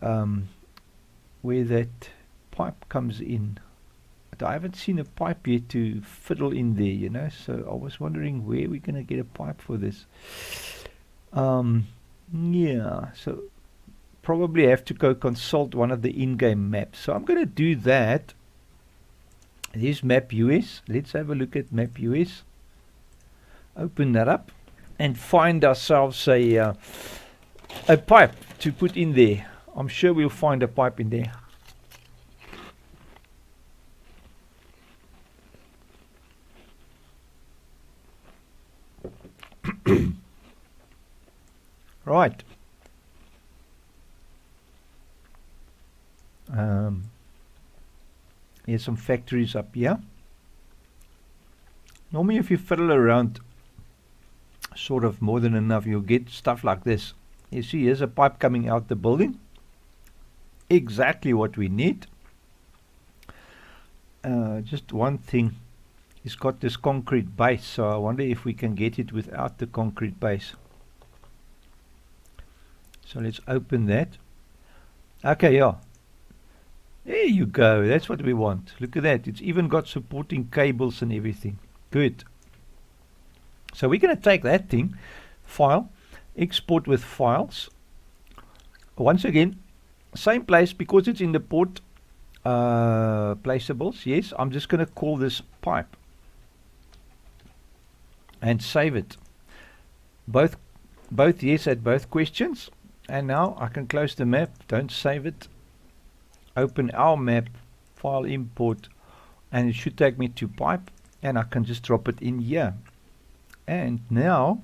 where that pipe comes in. But I haven't seen a pipe yet to fiddle in there, you know, so I was wondering where we're going to get a pipe for this. Yeah, so probably have to go consult one of the in-game maps. So I'm going to do that. There's map US. Let's have a look at map US. Open that up and find ourselves a pipe to put in there. I'm sure we'll find a pipe in there. Right. Here's some factories up here. Normally if you fiddle around sort of more than enough, you'll get stuff like this. You see, here's a pipe coming out the building. Exactly what we need. Just one thing. It's got this concrete base, so I wonder if we can get it without the concrete base. So let's open that. Okay, yeah. There you go. That's what we want. Look at that. It's even got supporting cables and everything. Good. So we're going to take that thing, file, export with files. Once again, same place because it's in the port placeables. Yes, I'm just going to call this pipe and save it. Both yes at both questions. And now I can close the map. Don't save it. Open our map, file import, and it should take me to pipe, and I can just drop it in here. And now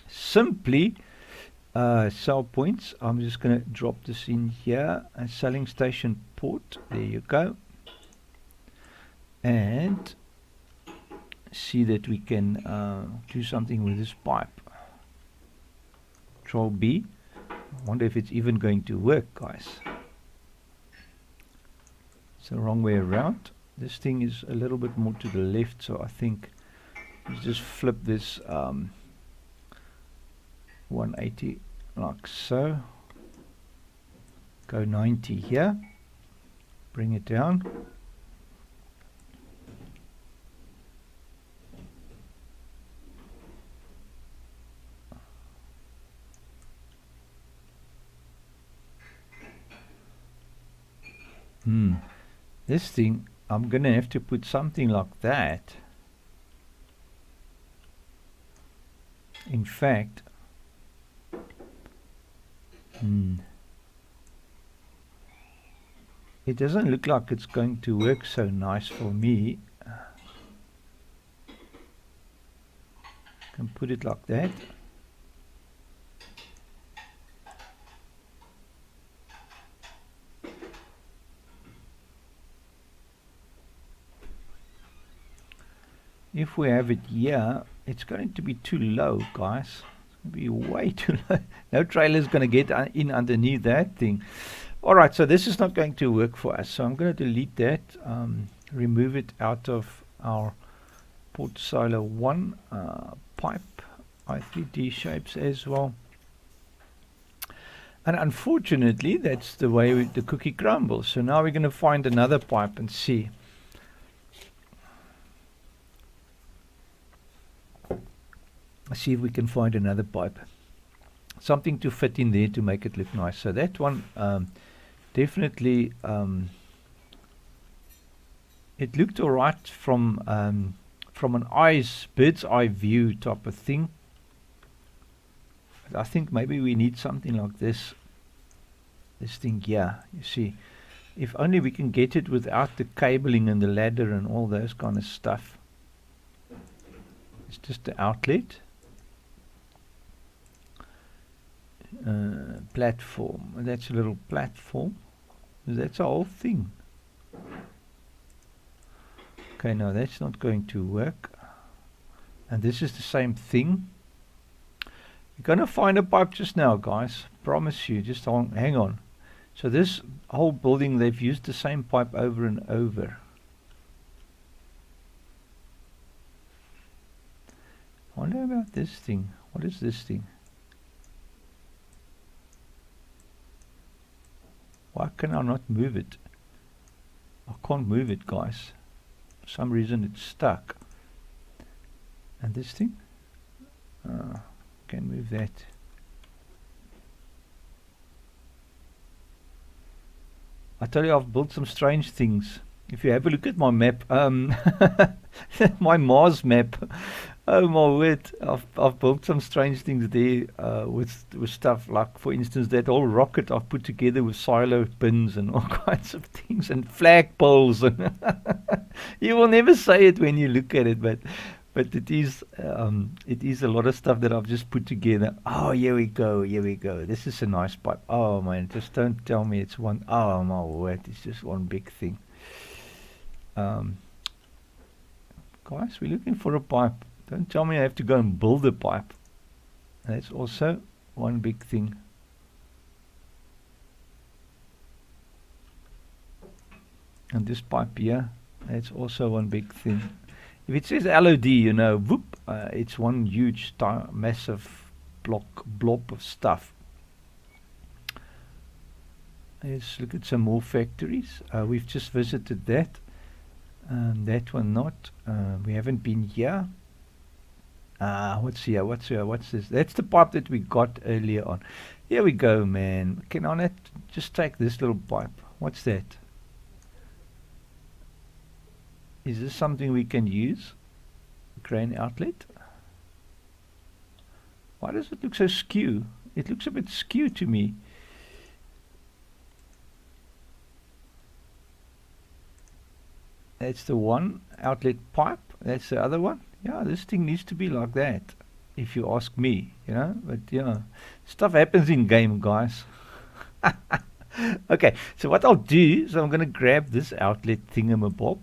simply sell points. I'm just going to drop this in here, a selling station port. There you go. And see that we can do something with this pipe. Control B. I wonder if it's even going to work, guys. It's the wrong way around. This thing is a little bit more to the left, so I think let's just flip this 180 like so. Go 90 here. Bring it down. This thing, I'm going to have to put something like that. In fact, it doesn't look like it's going to work so nice for me. Can put it like that. If we have it here, it's going to be too low, guys. It's going to be way too low. No trailer is going to get in underneath that thing. Alright, so this is not going to work for us. So I'm going to delete that, remove it out of our port silo 1 pipe, I3D shapes as well. And unfortunately, that's the way the cookie crumbles. So now we're going to find another pipe and see. Let's see if we can find another pipe. Something to fit in there to make it look nice. So that one definitely it looked alright from an bird's eye view type of thing. But I think maybe we need something like this. This thing here, you see. If only we can get it without the cabling and the ladder and all those kind of stuff. It's just the outlet. Platform. That's a little platform. That's a whole thing. Okay, now that's not going to work. And this is the same thing. You're going to find a pipe just now, guys. Promise you. Just hang on. So this whole building, they've used the same pipe over and over. I wonder about this thing. What is this thing? Why can I not move it? I can't move it, guys. For some reason it's stuck. And this thing? Can move that. I tell you, I've built some strange things. If you have a look at my map, my Mars map, oh my word, I've built some strange things there with stuff like, for instance, that whole rocket I've put together with silo pins and all kinds of things and flagpoles. And you will never say it when you look at it, but it is a lot of stuff that I've just put together. Oh, here we go, here we go. This is a nice pipe. Oh man, just don't tell me it's one. Oh my word, it's just one big thing. Guys, we're looking for a pipe. Don't tell me I have to go and build a pipe. That's also one big thing. And this pipe here, that's also one big thing. If it says LOD, you know, whoop, it's one huge, massive blob of stuff. Let's look at some more factories. We've just visited that. That one not. We haven't been here. What's here? What's here? What's this? That's the pipe that we got earlier on. Here we go, man. Can I just take this little pipe? What's that? Is this something we can use? Grain outlet. Why does it look so skew? It looks a bit skew to me. That's the one outlet pipe. That's the other one. Yeah, this thing needs to be like that, if you ask me, you know. But yeah, stuff happens in game, guys. Okay, so what I'll do is I'm going to grab this outlet thingamabob.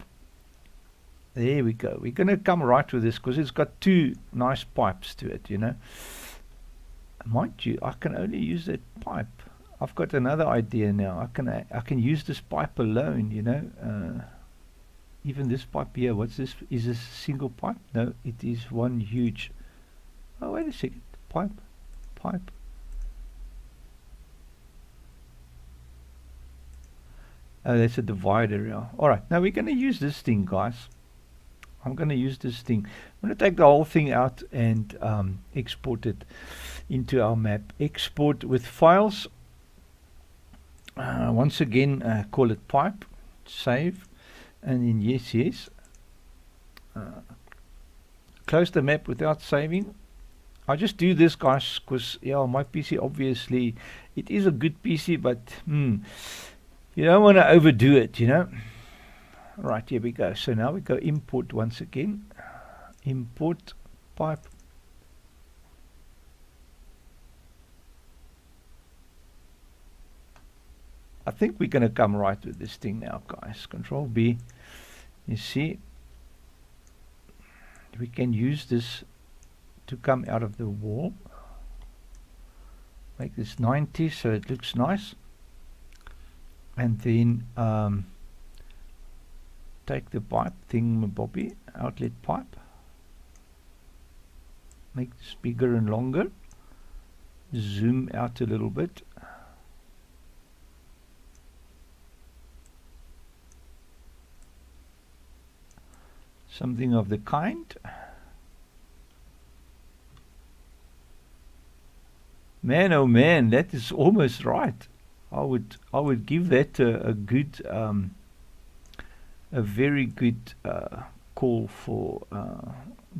There we go. We're going to come right with this because it's got two nice pipes to it, you know. Mind you, I can only use that pipe. I've got another idea now. I can use this pipe alone, you know. Even this pipe here, what's this? Is this a single pipe? No, it is one huge. Oh, wait a second. Pipe. Oh, that's a divider. Yeah. All right. Now we're going to use this thing, guys. I'm going to use this thing. I'm going to take the whole thing out and export it into our map. Export with files. Once again, call it pipe. Save. And then yes. Close the map without saving. I just do this, guys, because yeah, my PC obviously it is a good PC, but you don't want to overdo it, you know. Right, here we go. So now we go import once again. Import pipe. I think we're going to come right with this thing now, guys. Control B. You see, we can use this to come out of the wall. Make this 90 so it looks nice. And then take the pipe thingamabobby, outlet pipe. Make this bigger and longer. Zoom out a little bit. Something of the kind. Man, oh man, that is almost right. I would give that a good, a very good call for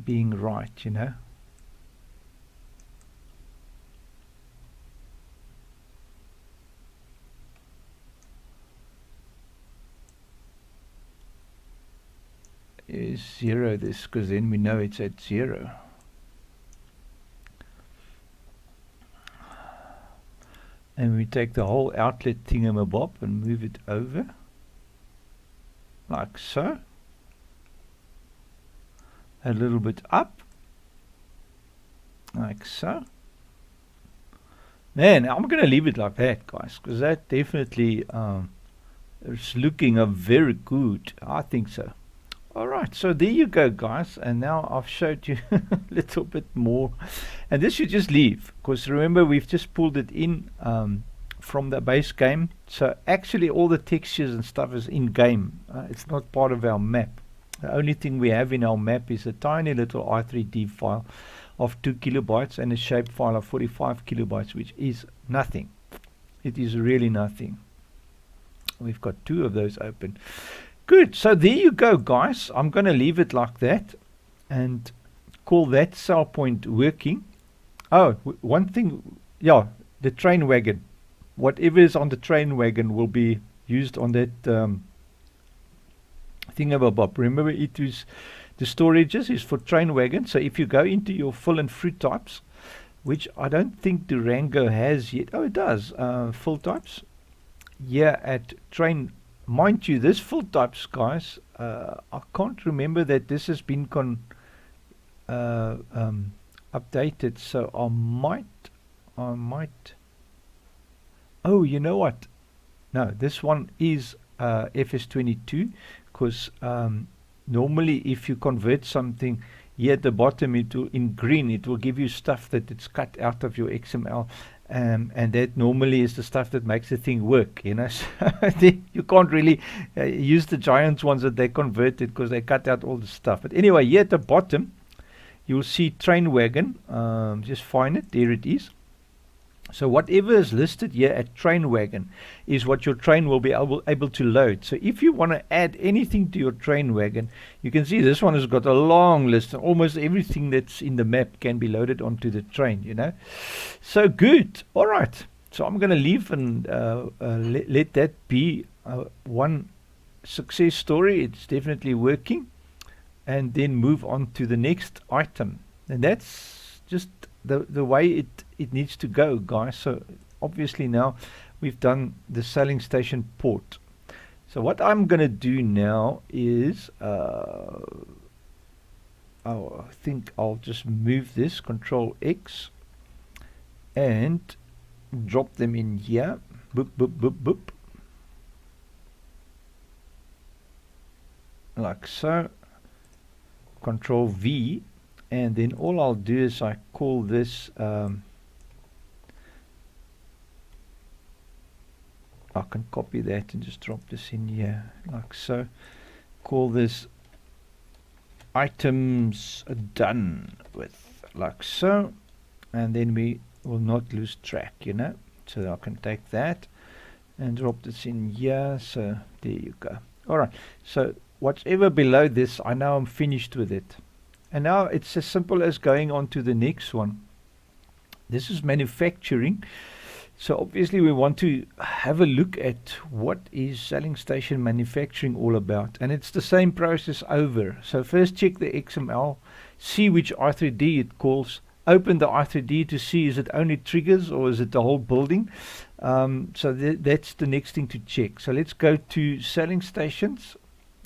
being right, you know. Is 0 this, because then we know it's at 0. And we take the whole outlet thingamabob and move it over like so, a little bit up like so. Man, I'm gonna leave it like that, guys, because that definitely is looking very good. I think so. Alright, so there you go, guys, and now I've showed you a little bit more, and this should just leave, because remember we've just pulled it in from the base game. So actually all the textures and stuff is in game. It's not part of our map. The only thing we have in our map is a tiny little i3D file of 2 kilobytes and a shape file of 45 kilobytes, which is nothing. It is really nothing. We've got 2 of those open. Good, so there you go, guys. I'm going to leave it like that and call that cell point working. Oh, one thing, yeah, the train wagon. Whatever is on the train wagon will be used on that thingamabob. Remember, it is the storages is for train wagon. So if you go into your fill and fruit types, which I don't think Durango has yet. Oh, it does. Fill types. Yeah, at train. Mind you, this fill types, guys, I can't remember that this has been updated. So I might. Oh, you know what? No, this one is FS22, because normally if you convert something here at the bottom, it will, in green, it will give you stuff that it's cut out of your XML, and that normally is the stuff that makes the thing work, you know. So you can't really use the giant ones that they converted, because they cut out all the stuff. But anyway, here at the bottom you'll see train wagon. Just find it, there it is. So whatever is listed here at train wagon is what your train will be able to load. So if you want to add anything to your train wagon, you can see this one has got a long list, and almost everything that's in the map can be loaded onto the train, you know. So good. All right. So I'm going to leave and let that be one success story. It's definitely working. And then move on to the next item. And that's just the way it needs to go, guys. So obviously now we've done the selling station port. So what I'm going to do now is I think I'll just move this, Control X, and drop them in here. Boop, boop, boop, boop. Like so. Control V, and then all I'll do is I call this I can copy that and just drop this in here like so. Call this items done with, like so, and then we will not lose track, you know. So I can take that and drop this in here. So there you go. All right, so whatever below this, I know I'm finished with it. And now it's as simple as going on to the next one. This is manufacturing. So obviously we want to have a look at what is selling station manufacturing all about. And it's the same process over. So first check the XML, see which i3D it calls, open the i3D to see is it only triggers or is it the whole building. So that's the next thing to check. So let's go to selling stations.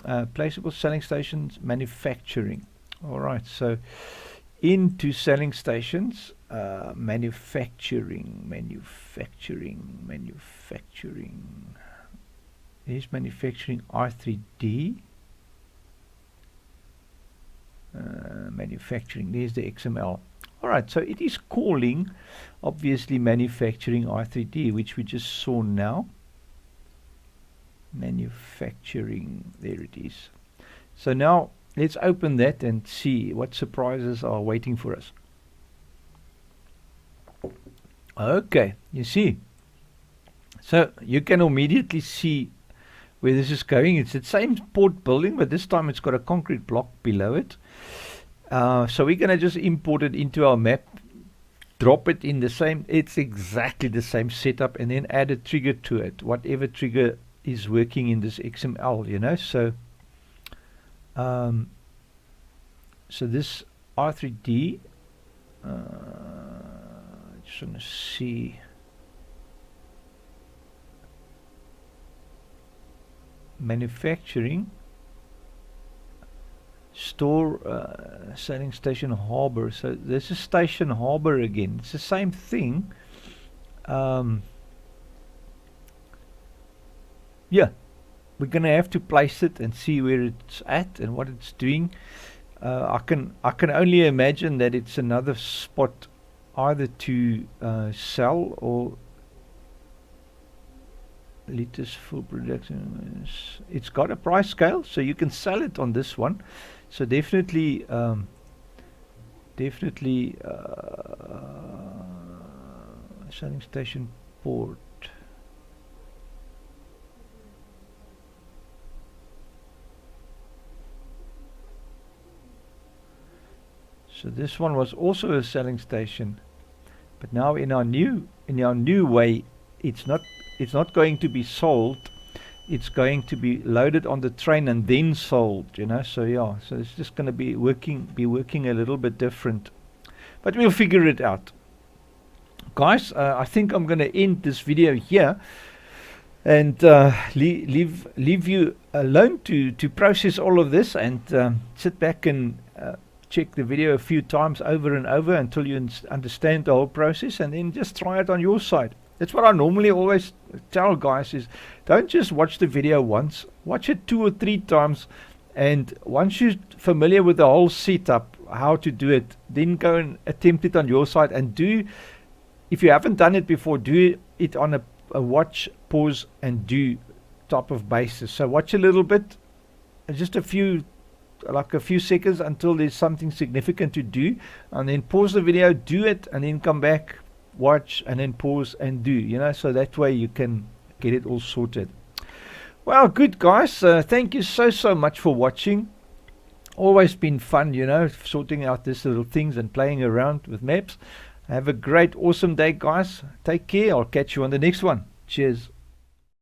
Placeable selling stations manufacturing. All right, so into selling stations, manufacturing. There's manufacturing i3D. Manufacturing, there's the XML. All right, so it is calling obviously manufacturing i3D, which we just saw now. Manufacturing, there it is. So now let's open that and see what surprises are waiting for us. Okay, you see, so you can immediately see where this is going. It's the same port building, but this time it's got a concrete block below it. So we're going to just import it into our map, drop it in the same, it's exactly the same setup, and then add a trigger to it, whatever trigger is working in this XML, you know. So so this R3D, just want to see, manufacturing, store, selling station harbor. So this is station harbor again. It's the same thing. Yeah, we're gonna have to place it and see where it's at and what it's doing. I can only imagine that it's another spot either to sell or liters full production. It's got a price scale, so you can sell it on this one. So definitely selling station port. So this one was also a selling station, but now in our new way, it's not going to be sold. It's going to be loaded on the train and then sold, you know. So yeah, so it's just going to be working a little bit different, but we'll figure it out, guys. I think I'm going to end this video here and leave you alone to process all of this, and sit back and check the video a few times over and over until you understand the whole process, and then just try it on your side. That's what I normally always tell guys, is don't just watch the video once, watch it 2 or 3 times, and once you're familiar with the whole setup, how to do it, then go and attempt it on your side. And if you haven't done it before, do it on a watch, pause and do type of basis. So watch a little bit, just a few seconds until there's something significant to do, and then pause the video, do it, and then come back, watch, and then pause and do, you know, so that way you can get it all sorted. Well, good guys, thank you so much for watching. Always been fun, you know, sorting out these little things and playing around with maps. Have a great, awesome day, guys. Take care. I'll catch you on the next one. Cheers.